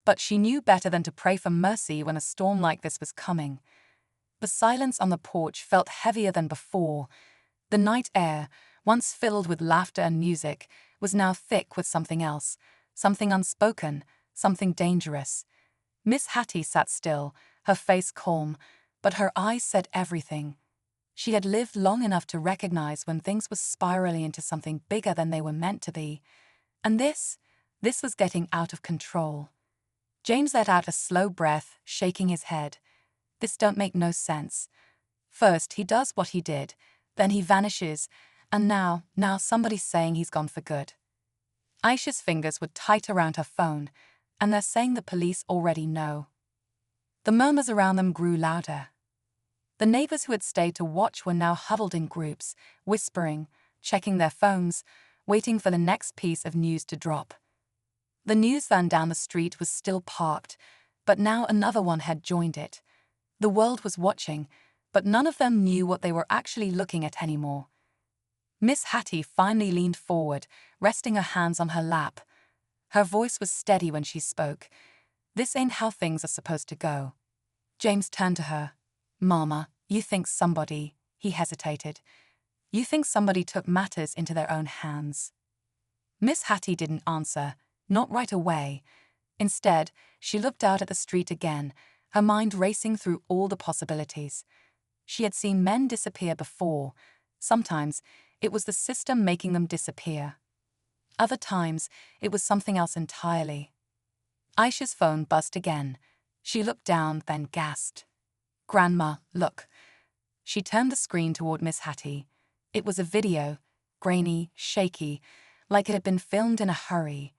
But she knew better than to pray for mercy when a storm like this was coming. The silence on the porch felt heavier than before. The night air, once filled with laughter and music, was now thick with something else, something unspoken, something dangerous. Miss Hattie sat still, her face calm, but her eyes said everything. She had lived long enough to recognize when things were spiraling into something bigger than they were meant to be. And this was getting out of control. James let out a slow breath, shaking his head. This don't make no sense. First he does what he did, then he vanishes, and now somebody's saying he's gone for good. Aisha's fingers were tight around her phone, and they're saying the police already know. The murmurs around them grew louder. The neighbors who had stayed to watch were now huddled in groups, whispering, checking their phones, waiting for the next piece of news to drop. The news van down the street was still parked, but now another one had joined it. The world was watching, but none of them knew what they were actually looking at anymore. Miss Hattie finally leaned forward, resting her hands on her lap. Her voice was steady when she spoke. This ain't how things are supposed to go. James turned to her. Mama, you think somebody, he hesitated. You think somebody took matters into their own hands. Miss Hattie didn't answer, not right away. Instead, she looked out at the street again, her mind racing through all the possibilities. She had seen men disappear before. Sometimes, it was the system making them disappear. Other times, it was something else entirely. Aisha's phone buzzed again. She looked down, then gasped. Grandma, look. She turned the screen toward Miss Hattie. It was a video, grainy, shaky, like it had been filmed in a hurry.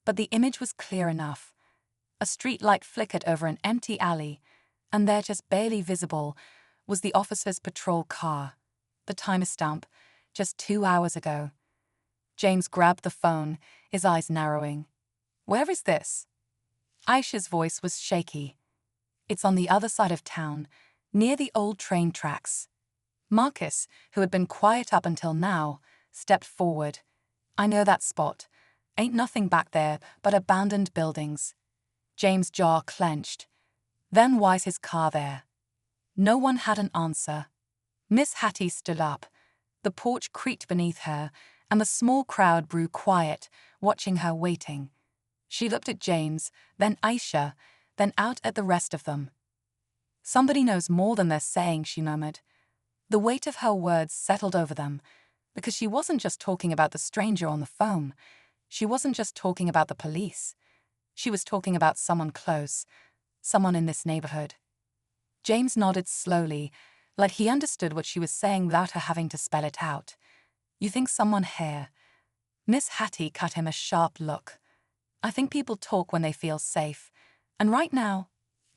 But the image was clear enough. A street light flickered over an empty alley, and there, just barely visible, was the officer's patrol car. The timestamp, just 2 hours ago. James grabbed the phone, his eyes narrowing. Where is this? Aisha's voice was shaky. It's on the other side of town, near the old train tracks. Marcus, who had been quiet up until now, stepped forward. I know that spot. Ain't nothing back there but abandoned buildings. James' jaw clenched. Then why's his car there? No one had an answer. Miss Hattie stood up. The porch creaked beneath her, and the small crowd grew quiet, watching her waiting. She looked at James, then Aisha, then out at the rest of them. Somebody knows more than they're saying, she murmured. The weight of her words settled over them, because she wasn't just talking about the stranger on the phone. She wasn't just talking about the police. She was talking about someone close, someone in this neighborhood. James nodded slowly, like he understood what she was saying without her having to spell it out. You think someone here? Miss Hattie cut him a sharp look. I think people talk when they feel safe, and right now,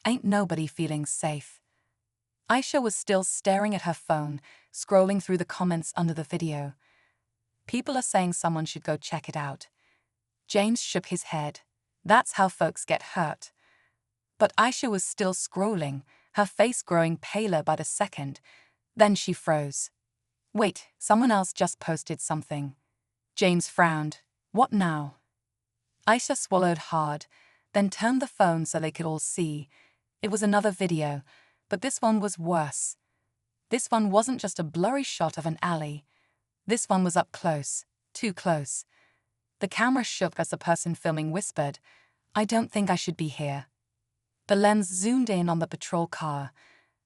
ain't nobody feeling safe. Aisha was still staring at her phone, scrolling through the comments under the video. People are saying someone should go check it out. James shook his head. That's how folks get hurt. But Aisha was still scrolling, her face growing paler by the second. Then she froze. Wait, someone else just posted something. James frowned. What now? Aisha swallowed hard, then turned the phone so they could all see. It was another video, but this one was worse. This one wasn't just a blurry shot of an alley. This one was up close, too close. The camera shook as the person filming whispered, I don't think I should be here. The lens zoomed in on the patrol car.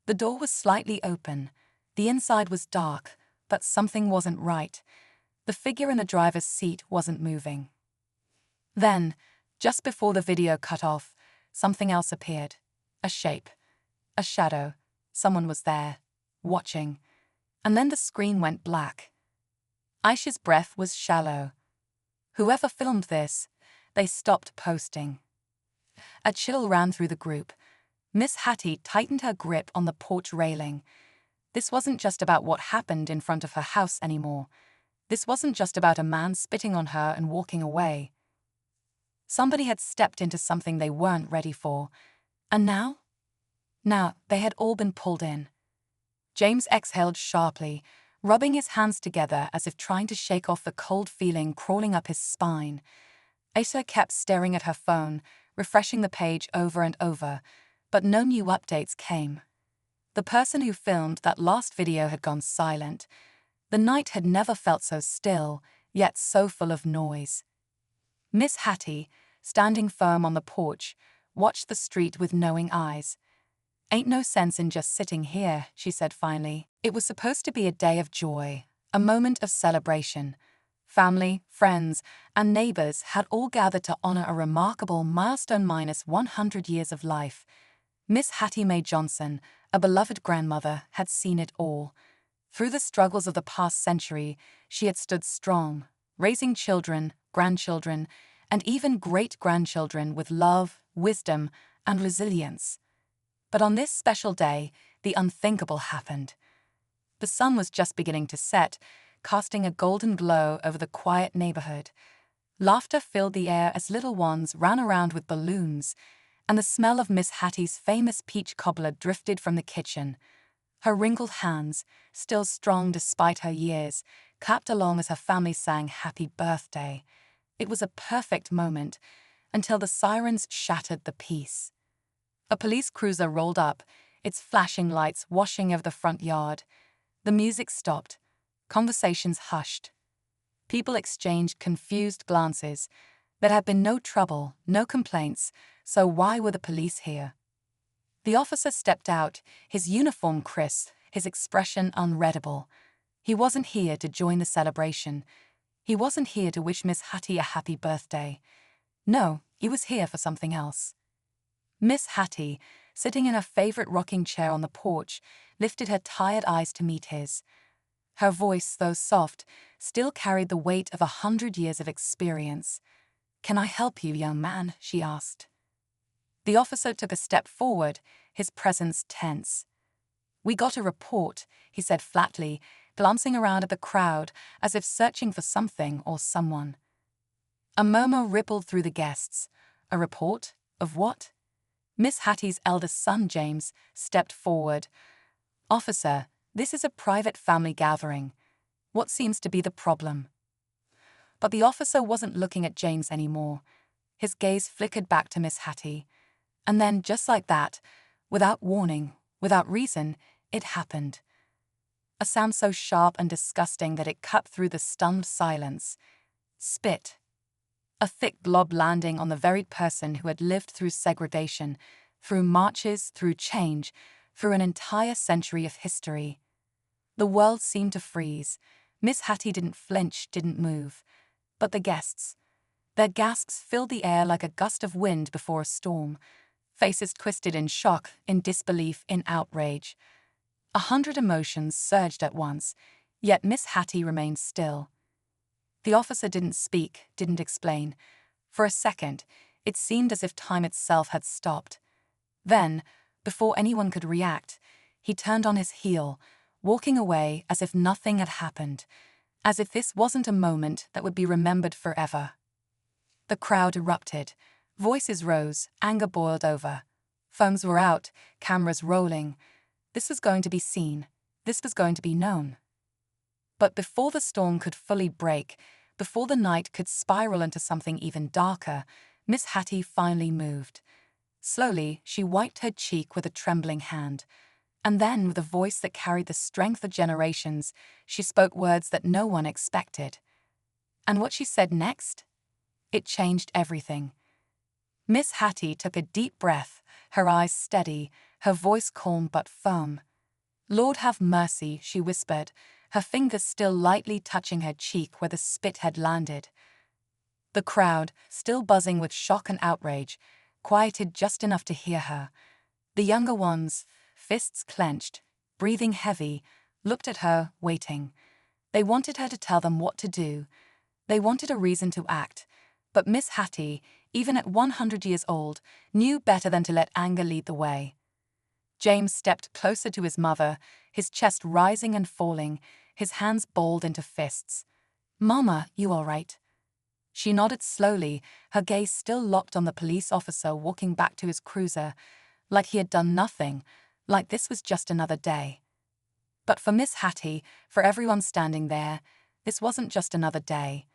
The door was slightly open. The inside was dark, but something wasn't right. The figure in the driver's seat wasn't moving. Then, just before the video cut off, something else appeared. A shape. A shadow. Someone was there, watching. And then the screen went black. Aisha's breath was shallow. Whoever filmed this, they stopped posting. A chill ran through the group. Miss Hattie tightened her grip on the porch railing. This wasn't just about what happened in front of her house anymore. This wasn't just about a man spitting on her and walking away. Somebody had stepped into something they weren't ready for. And now? Now, they had all been pulled in. James exhaled sharply, rubbing his hands together as if trying to shake off the cold feeling crawling up his spine. Aisha kept staring at her phone, refreshing the page over and over, but no new updates came. The person who filmed that last video had gone silent. The night had never felt so still, yet so full of noise. Miss Hattie, standing firm on the porch, watched the street with knowing eyes. "Ain't no sense in just sitting here," she said finally. It was supposed to be a day of joy, a moment of celebration. Family, friends, and neighbors had all gathered to honor a remarkable milestone minus 100 years of life. Miss Hattie Mae Johnson, a beloved grandmother, had seen it all. Through the struggles of the past century, she had stood strong, raising children, grandchildren, and even great-grandchildren with love, wisdom, and resilience. But on this special day, the unthinkable happened. The sun was just beginning to set, casting a golden glow over the quiet neighborhood. Laughter filled the air as little ones ran around with balloons, and the smell of Miss Hattie's famous peach cobbler drifted from the kitchen. Her wrinkled hands, still strong despite her years, clapped along as her family sang "Happy Birthday." It was a perfect moment, until the sirens shattered the peace. A police cruiser rolled up, its flashing lights washing over the front yard. The music stopped. Conversations hushed. People exchanged confused glances. There had been no trouble, no complaints, so why were the police here? The officer stepped out, his uniform crisp, his expression unreadable. He wasn't here to join the celebration. He wasn't here to wish Miss Hattie a happy birthday. No, he was here for something else. Miss Hattie, sitting in her favorite rocking chair on the porch, lifted her tired eyes to meet his. Her voice, though soft, still carried the weight of 100 years of experience. "Can I help you, young man?" she asked. The officer took a step forward, his presence tense. "We got a report," he said flatly, glancing around at the crowd as if searching for something or someone. A murmur rippled through the guests. A report? Of what? Miss Hattie's eldest son, James, stepped forward. "Officer, this is a private family gathering. What seems to be the problem?" But the officer wasn't looking at James anymore. His gaze flickered back to Miss Hattie. And then, just like that, without warning, without reason, it happened. A sound so sharp and disgusting that it cut through the stunned silence. Spit. A thick glob landing on the very person who had lived through segregation, through marches, through change, through an entire century of history. The world seemed to freeze. Miss Hattie didn't flinch, didn't move. But the guests. Their gasps filled the air like a gust of wind before a storm. Faces twisted in shock, in disbelief, in outrage. 100 emotions surged at once, yet Miss Hattie remained still. The officer didn't speak, didn't explain. For a second, it seemed as if time itself had stopped. Then, before anyone could react, he turned on his heel, walking away as if nothing had happened, as if this wasn't a moment that would be remembered forever. The crowd erupted. Voices rose, anger boiled over. Phones were out, cameras rolling. This was going to be seen. This was going to be known. But before the storm could fully break, before the night could spiral into something even darker, Miss Hattie finally moved. Slowly, she wiped her cheek with a trembling hand. And then, with a voice that carried the strength of generations, she spoke words that no one expected. And what she said next? It changed everything. Miss Hattie took a deep breath, her eyes steady, her voice calm but firm. "Lord have mercy," she whispered, her fingers still lightly touching her cheek where the spit had landed. The crowd, still buzzing with shock and outrage, quieted just enough to hear her. The younger ones, fists clenched, breathing heavy, looked at her, waiting. They wanted her to tell them what to do. They wanted a reason to act. But Miss Hattie, even at 100 years old, knew better than to let anger lead the way. James stepped closer to his mother, his chest rising and falling, his hands balled into fists. "Mama, you all right?" She nodded slowly, her gaze still locked on the police officer walking back to his cruiser, like he had done nothing, like this was just another day. But for Miss Hattie, for everyone standing there, this wasn't just another day.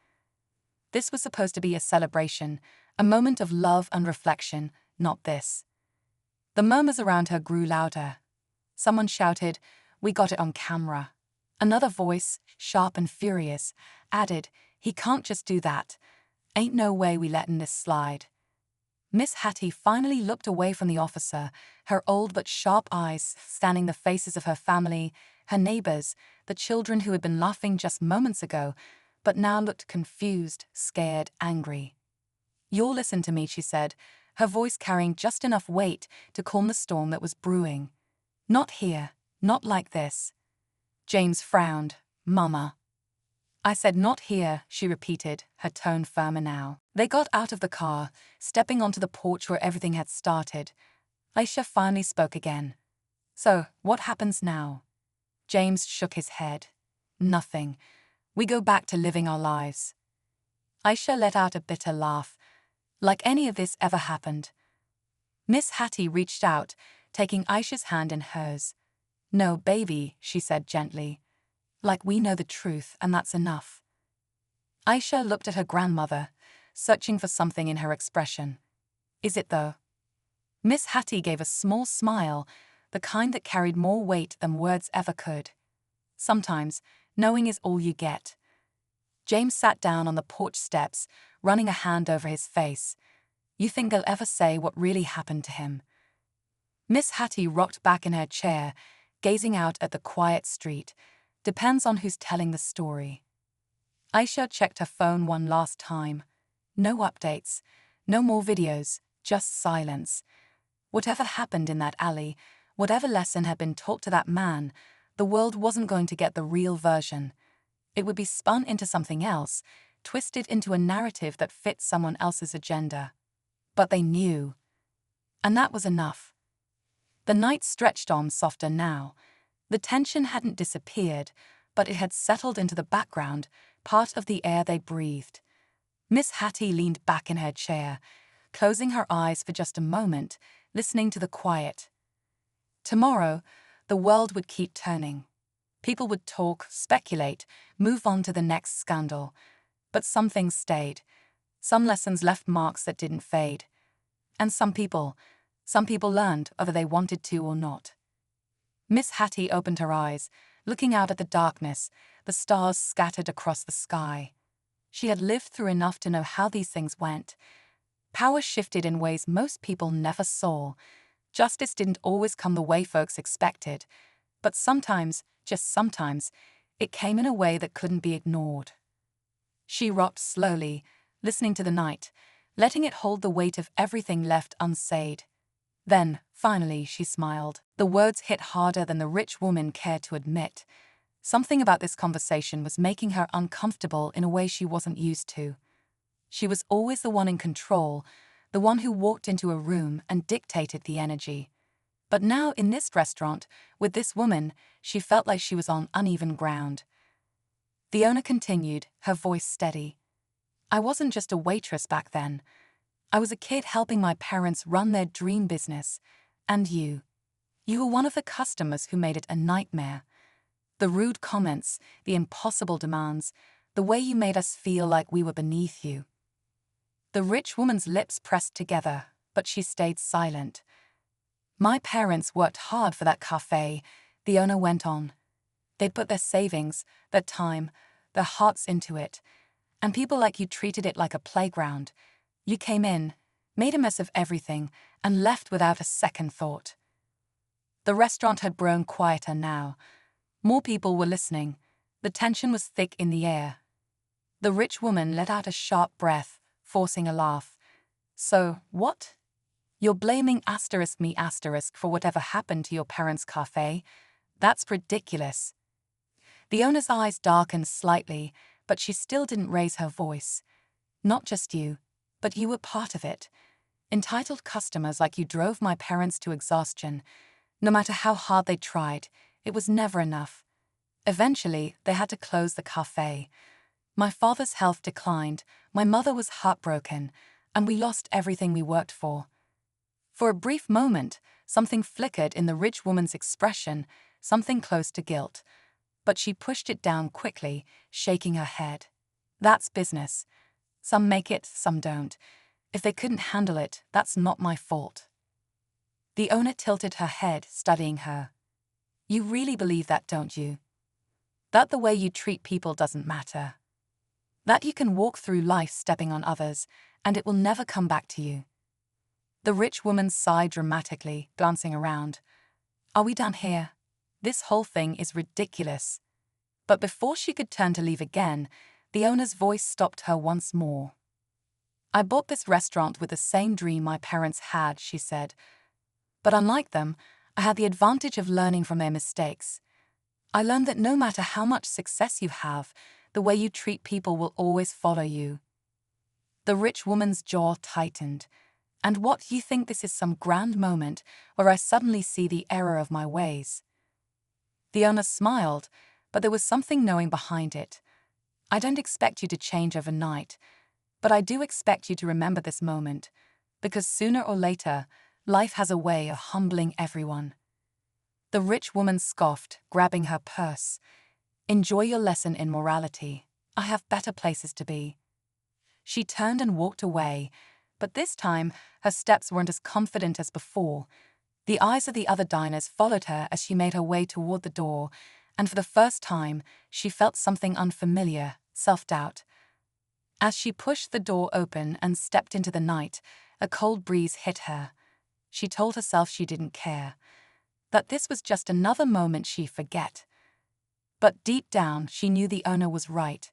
This was supposed to be a celebration, A moment of love and reflection, not this. The murmurs around her grew louder. Someone shouted, "We got it on camera." Another voice, sharp and furious, added, "He can't just do that. Ain't no way we lettin' this slide." Miss Hattie finally looked away from the officer, her old but sharp eyes scanning the faces of her family, her neighbors, the children who had been laughing just moments ago, but now looked confused, scared, angry. "You'll listen to me," she said, her voice carrying just enough weight to calm the storm that was brewing. "Not here, not like this." James frowned. "Mama." "I said not here," she repeated, her tone firmer now. They got out of the car, stepping onto the porch where everything had started. Aisha finally spoke again. "So, what happens now?" James shook his head. "Nothing. We go back to living our lives." Aisha let out a bitter laugh. "Like any of this ever happened." Miss Hattie reached out, taking Aisha's hand in hers. "No, baby," she said gently. "Like we know the truth, and that's enough." Aisha looked at her grandmother, searching for something in her expression. "Is it though?" Miss Hattie gave a small smile, the kind that carried more weight than words ever could. "Sometimes, knowing is all you get." James sat down on the porch steps, running a hand over his face. "You think they'll ever say what really happened to him?" Miss Hattie rocked back in her chair, gazing out at the quiet street. "Depends on who's telling the story." Aisha checked her phone one last time. No updates, no more videos, just silence. Whatever happened in that alley, whatever lesson had been taught to that man, the world wasn't going to get the real version. It would be spun into something else, twisted into a narrative that fit someone else's agenda. But they knew. And that was enough. The night stretched on softer now. The tension hadn't disappeared, but it had settled into the background, part of the air they breathed. Miss Hattie leaned back in her chair, closing her eyes for just a moment, listening to the quiet. Tomorrow, the world would keep turning. People would talk, speculate, move on to the next scandal. But some things stayed. Some lessons left marks that didn't fade. And some people learned whether they wanted to or not. Miss Hattie opened her eyes, looking out at the darkness, the stars scattered across the sky. She had lived through enough to know how these things went. Power shifted in ways most people never saw. Justice didn't always come the way folks expected. But sometimes, just sometimes, it came in a way that couldn't be ignored. She rocked slowly, listening to the night, letting it hold the weight of everything left unsaid. Then, finally, she smiled. The words hit harder than the rich woman cared to admit. Something about this conversation was making her uncomfortable in a way she wasn't used to. She was always the one in control, the one who walked into a room and dictated the energy. But now in this restaurant, with this woman, she felt like she was on uneven ground. The owner continued, her voice steady. "I wasn't just a waitress back then. I was a kid helping my parents run their dream business. And you were one of the customers who made it a nightmare. The rude comments, the impossible demands, the way you made us feel like we were beneath you." The rich woman's lips pressed together, but she stayed silent. "My parents worked hard for that cafe," the owner went on. "They'd put their savings, their time, their hearts into it. And people like you treated it like a playground. You came in, made a mess of everything, and left without a second thought." The restaurant had grown quieter now. More people were listening. The tension was thick in the air. The rich woman let out a sharp breath, forcing a laugh. "So, what? You're blaming *me* for whatever happened to your parents' cafe? That's ridiculous." The owner's eyes darkened slightly, but she still didn't raise her voice. "Not just you, but you were part of it. Entitled customers like you drove my parents to exhaustion. No matter how hard they tried, it was never enough. Eventually, they had to close the cafe. My father's health declined, my mother was heartbroken, and we lost everything we worked for." For a brief moment, something flickered in the rich woman's expression, something close to guilt. But she pushed it down quickly, shaking her head. "That's business. Some make it, some don't. If they couldn't handle it, that's not my fault. The owner tilted her head, studying her. You really believe that, don't you? That the way you treat people doesn't matter? That you can walk through life stepping on others, and it will never come back to you? The rich woman sighed dramatically, glancing around. Are we done here? This whole thing is ridiculous. But before she could turn to leave again, the owner's voice stopped her once more. I bought this restaurant with the same dream my parents had, she said. But unlike them, I had the advantage of learning from their mistakes. I learned that no matter how much success you have, the way you treat people will always follow you. The rich woman's jaw tightened. And what, you think this is some grand moment where I suddenly see the error of my ways? The owner smiled, but there was something knowing behind it. I don't expect you to change overnight, but I do expect you to remember this moment, because sooner or later, life has a way of humbling everyone. The rich woman scoffed, grabbing her purse. Enjoy your lesson in morality. I have better places to be. She turned and walked away, but this time her steps weren't as confident as before. The eyes of the other diners followed her as she made her way toward the door, and for the first time she felt something unfamiliar, self-doubt. As she pushed the door open and stepped into the night, a cold breeze hit her. She told herself she didn't care, that this was just another moment she'd forget. But deep down she knew the owner was right,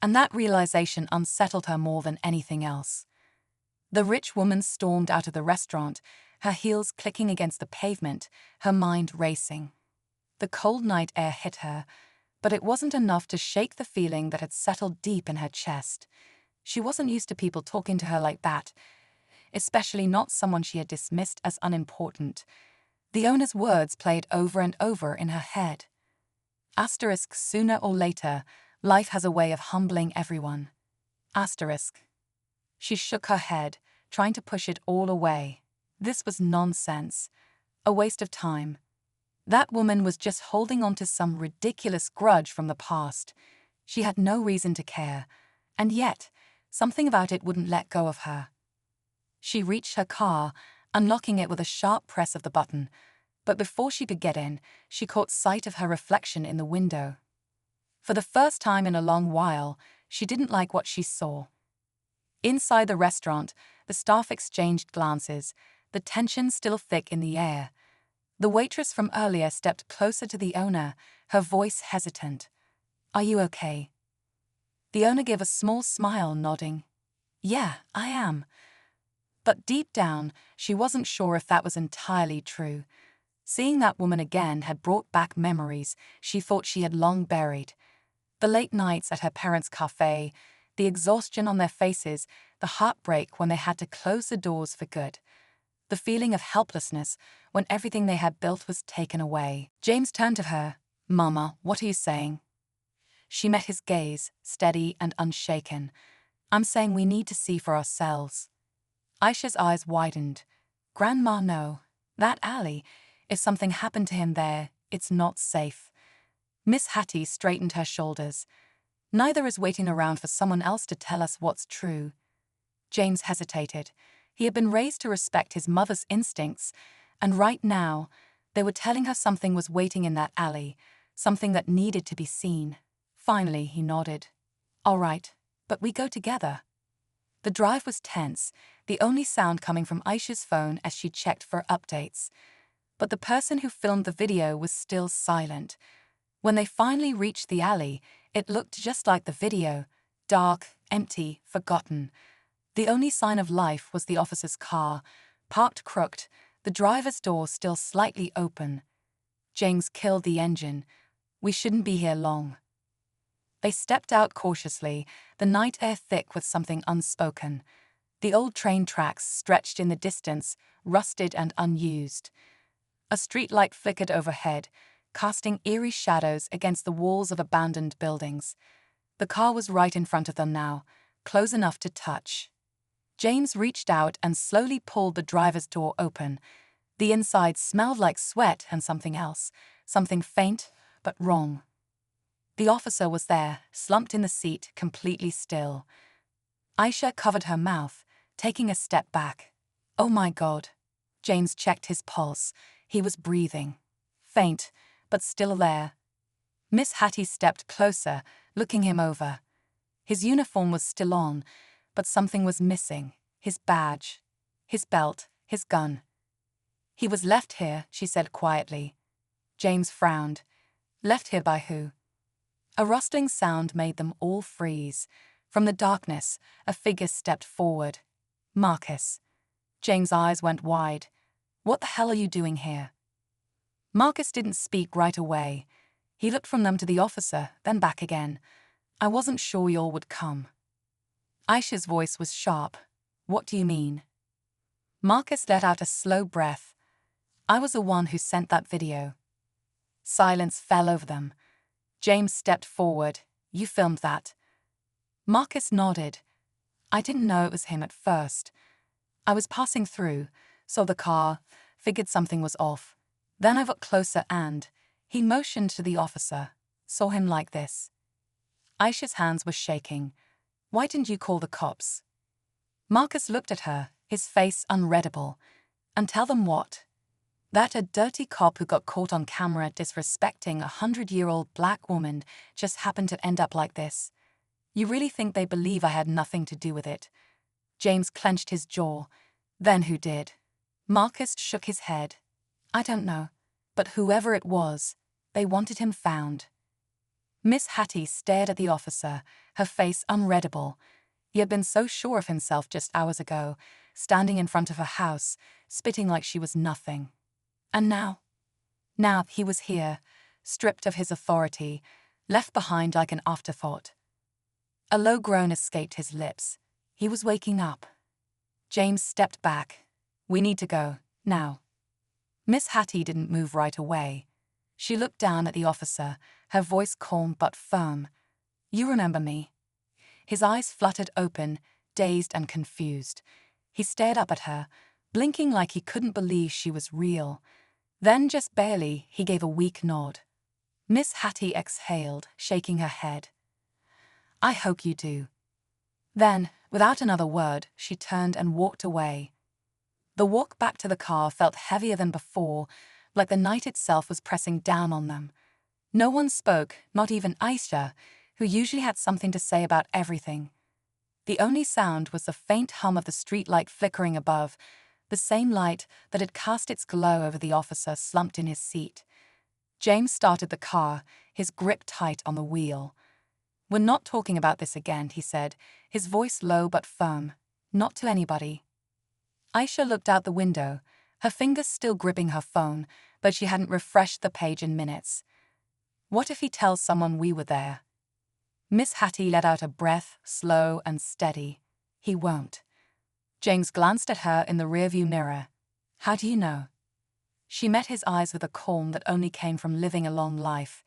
and that realization unsettled her more than anything else. The rich woman stormed out of the restaurant, her heels clicking against the pavement, her mind racing. The cold night air hit her, but it wasn't enough to shake the feeling that had settled deep in her chest. She wasn't used to people talking to her like that, especially not someone she had dismissed as unimportant. The owner's words played over and over in her head. Asterisk, sooner or later, life has a way of humbling everyone. Asterisk. She shook her head, trying to push it all away. This was nonsense. A waste of time. That woman was just holding on to some ridiculous grudge from the past. She had no reason to care, and yet, something about it wouldn't let go of her. She reached her car, unlocking it with a sharp press of the button, but before she could get in, she caught sight of her reflection in the window. For the first time in a long while, she didn't like what she saw. Inside the restaurant, the staff exchanged glances, the tension still thick in the air. The waitress from earlier stepped closer to the owner, her voice hesitant. Are you okay? The owner gave a small smile, nodding. Yeah, I am. But deep down, she wasn't sure if that was entirely true. Seeing that woman again had brought back memories she thought she had long buried. The late nights at her parents' cafe, the exhaustion on their faces, the heartbreak when they had to close the doors for good. The feeling of helplessness when everything they had built was taken away. James turned to her. Mama, what are you saying? She met his gaze, steady and unshaken. I'm saying we need to see for ourselves. Aisha's eyes widened. Grandma, no. That alley. If something happened to him there, it's not safe. Miss Hattie straightened her shoulders. Neither is waiting around for someone else to tell us what's true. James hesitated. He had been raised to respect his mother's instincts, and right now, they were telling her something was waiting in that alley, something that needed to be seen. Finally, he nodded. All right, but we go together. The drive was tense, the only sound coming from Aisha's phone as she checked for updates. But the person who filmed the video was still silent. When they finally reached the alley, it looked just like the video, dark, empty, forgotten. The only sign of life was the officer's car, parked crooked, the driver's door still slightly open. James killed the engine. We shouldn't be here long. They stepped out cautiously, the night air thick with something unspoken. The old train tracks stretched in the distance, rusted and unused. A streetlight flickered overhead, casting eerie shadows against the walls of abandoned buildings. The car was right in front of them now, close enough to touch. James reached out and slowly pulled the driver's door open. The inside smelled like sweat and something else, something faint but wrong. The officer was there, slumped in the seat, completely still. Aisha covered her mouth, taking a step back. Oh my God. James checked his pulse. He was breathing. Faint, but still there. Miss Hattie stepped closer, looking him over. His uniform was still on, but something was missing. His badge, his belt, his gun. He was left here, she said quietly. James frowned. Left here by who? A rustling sound made them all freeze. From the darkness, a figure stepped forward. Marcus. James' eyes went wide. What the hell are you doing here? Marcus didn't speak right away. He looked from them to the officer, then back again. I wasn't sure y'all would come. Aisha's voice was sharp. What do you mean? Marcus let out a slow breath. I was the one who sent that video. Silence fell over them. James stepped forward. You filmed that? Marcus nodded. I didn't know it was him at first. I was passing through, saw the car, figured something was off. Then I got closer and he motioned to the officer. Saw him like this. Aisha's hands were shaking. Why didn't you call the cops? Marcus looked at her, his face unreadable. And tell them what? That a dirty cop who got caught on camera disrespecting a 100-year-old black woman just happened to end up like this. You really think they believe I had nothing to do with it? James clenched his jaw. Then who did? Marcus shook his head. I don't know. But whoever it was, they wanted him found. Miss Hattie stared at the officer, her face unreadable. He had been so sure of himself just hours ago, standing in front of her house, spitting like she was nothing. And now? Now he was here, stripped of his authority, left behind like an afterthought. A low groan escaped his lips. He was waking up. James stepped back. We need to go, now. Miss Hattie didn't move right away. She looked down at the officer, her voice calm but firm. You remember me? His eyes fluttered open, dazed and confused. He stared up at her, blinking like he couldn't believe she was real. Then, just barely, he gave a weak nod. Miss Hattie exhaled, shaking her head. I hope you do. Then, without another word, she turned and walked away. The walk back to the car felt heavier than before, like the night itself was pressing down on them. No one spoke, not even Aisha, who usually had something to say about everything. The only sound was the faint hum of the streetlight flickering above, the same light that had cast its glow over the officer slumped in his seat. James started the car, his grip tight on the wheel. We're not talking about this again, he said, his voice low but firm. Not to anybody. Aisha looked out the window, her fingers still gripping her phone, but she hadn't refreshed the page in minutes. What if he tells someone we were there? Miss Hattie let out a breath, slow and steady. He won't. James glanced at her in the rearview mirror. How do you know? She met his eyes with a calm that only came from living a long life.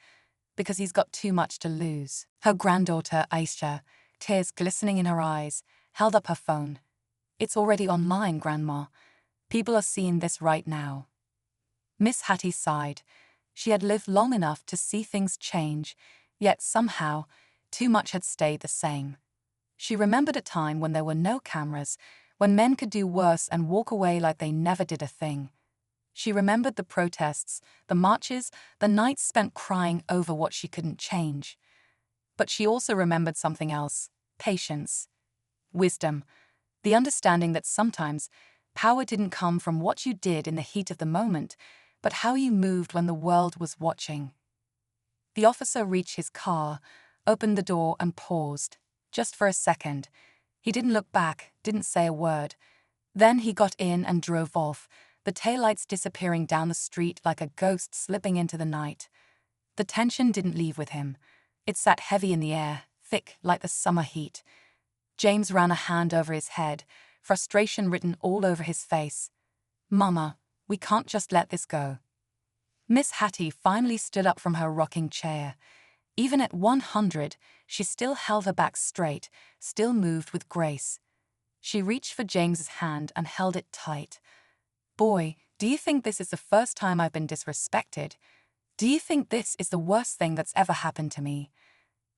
Because he's got too much to lose. Her granddaughter, Aisha, tears glistening in her eyes, held up her phone. It's already online, Grandma. People are seeing this right now. Miss Hattie sighed. She had lived long enough to see things change, yet somehow, too much had stayed the same. She remembered a time when there were no cameras, when men could do worse and walk away like they never did a thing. She remembered the protests, the marches, the nights spent crying over what she couldn't change. But she also remembered something else: patience, wisdom, the understanding that sometimes power didn't come from what you did in the heat of the moment, but how you moved when the world was watching. The officer reached his car, opened the door and paused, just for a second. He didn't look back, didn't say a word. Then he got in and drove off, the taillights disappearing down the street like a ghost slipping into the night. The tension didn't leave with him. It sat heavy in the air, thick like the summer heat. James ran a hand over his head, frustration written all over his face. Mama, we can't just let this go. Miss Hattie finally stood up from her rocking chair. Even at 100, she still held her back straight, still moved with grace. She reached for James's hand and held it tight. Boy, do you think this is the first time I've been disrespected? Do you think this is the worst thing that's ever happened to me?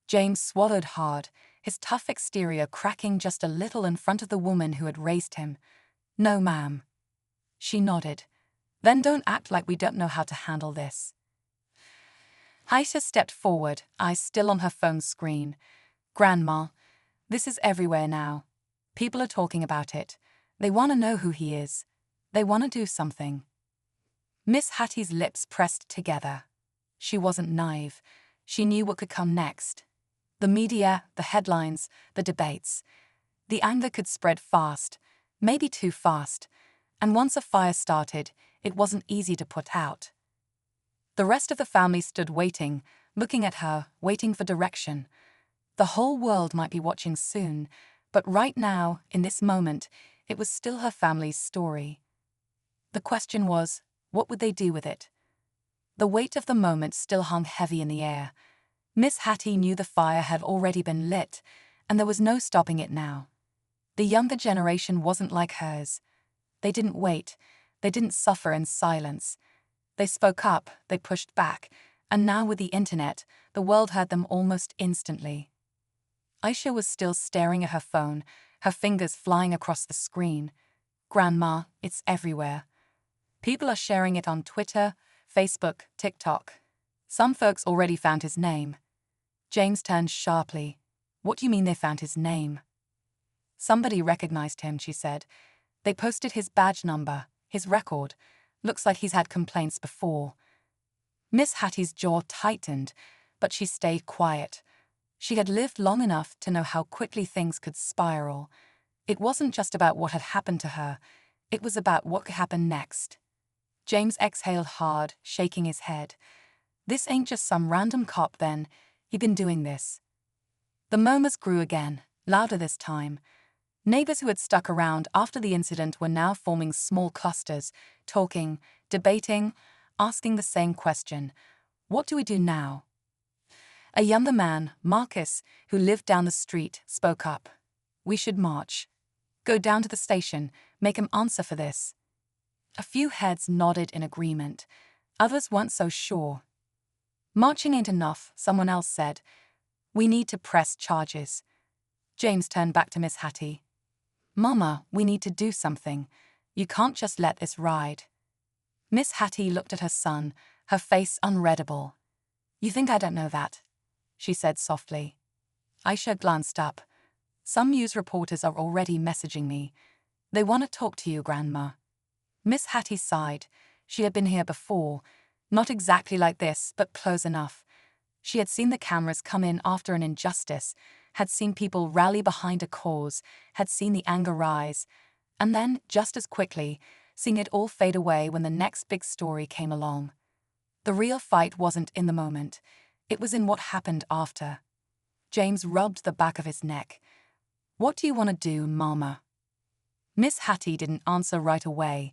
James swallowed hard, his tough exterior cracking just a little in front of the woman who had raised him. "No, ma'am." She nodded. "Then don't act like we don't know how to handle this." Aisha stepped forward, eyes still on her phone's screen. "Grandma, this is everywhere now. People are talking about it. They want to know who he is. They want to do something." Miss Hattie's lips pressed together. She wasn't naive. She knew what could come next. The media, the headlines, the debates. The anger could spread fast, maybe too fast, and once a fire started, it wasn't easy to put out. The rest of the family stood waiting, looking at her, waiting for direction. The whole world might be watching soon, but right now, in this moment, it was still her family's story. The question was, what would they do with it? The weight of the moment still hung heavy in the air. Miss Hattie knew the fire had already been lit, and there was no stopping it now. The younger generation wasn't like hers. They didn't wait. They didn't suffer in silence. They spoke up, they pushed back, and now with the internet, the world heard them almost instantly. Aisha was still staring at her phone, her fingers flying across the screen. "Grandma, it's everywhere. People are sharing it on Twitter, Facebook, TikTok. Some folks already found his name." James turned sharply. "What do you mean they found his name?" "Somebody recognized him," she said. "They posted his badge number, his record. Looks like he's had complaints before." Miss Hattie's jaw tightened, but she stayed quiet. She had lived long enough to know how quickly things could spiral. It wasn't just about what had happened to her. It was about what could happen next. James exhaled hard, shaking his head. "This ain't just some random cop then. He'd been doing this." The murmurs grew again, louder this time. Neighbors who had stuck around after the incident were now forming small clusters, talking, debating, asking the same question. What do we do now? A younger man, Marcus, who lived down the street, spoke up. "We should march. Go down to the station, make him answer for this." A few heads nodded in agreement. Others weren't so sure. "Marching ain't enough," someone else said. "We need to press charges." James turned back to Miss Hattie. "Mama, we need to do something. You can't just let this ride." Miss Hattie looked at her son, her face unreadable. "You think I don't know that?" she said softly. Aisha glanced up. "Some news reporters are already messaging me. They want to talk to you, Grandma." Miss Hattie sighed. She had been here before. Not exactly like this, but close enough. She had seen the cameras come in after an injustice, had seen people rally behind a cause, had seen the anger rise, and then, just as quickly, seeing it all fade away when the next big story came along. The real fight wasn't in the moment. It was in what happened after. James rubbed the back of his neck. "What do you want to do, Mama?" Miss Hattie didn't answer right away.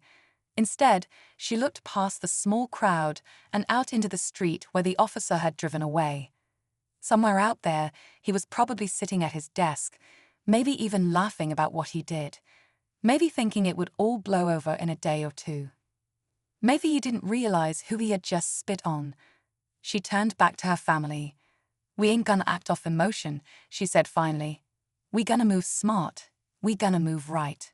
Instead, she looked past the small crowd and out into the street where the officer had driven away. Somewhere out there, he was probably sitting at his desk, maybe even laughing about what he did. Maybe thinking it would all blow over in a day or two. Maybe he didn't realize who he had just spit on. She turned back to her family. "We ain't gonna act off emotion," she said finally. "We gonna move smart. We gonna move right."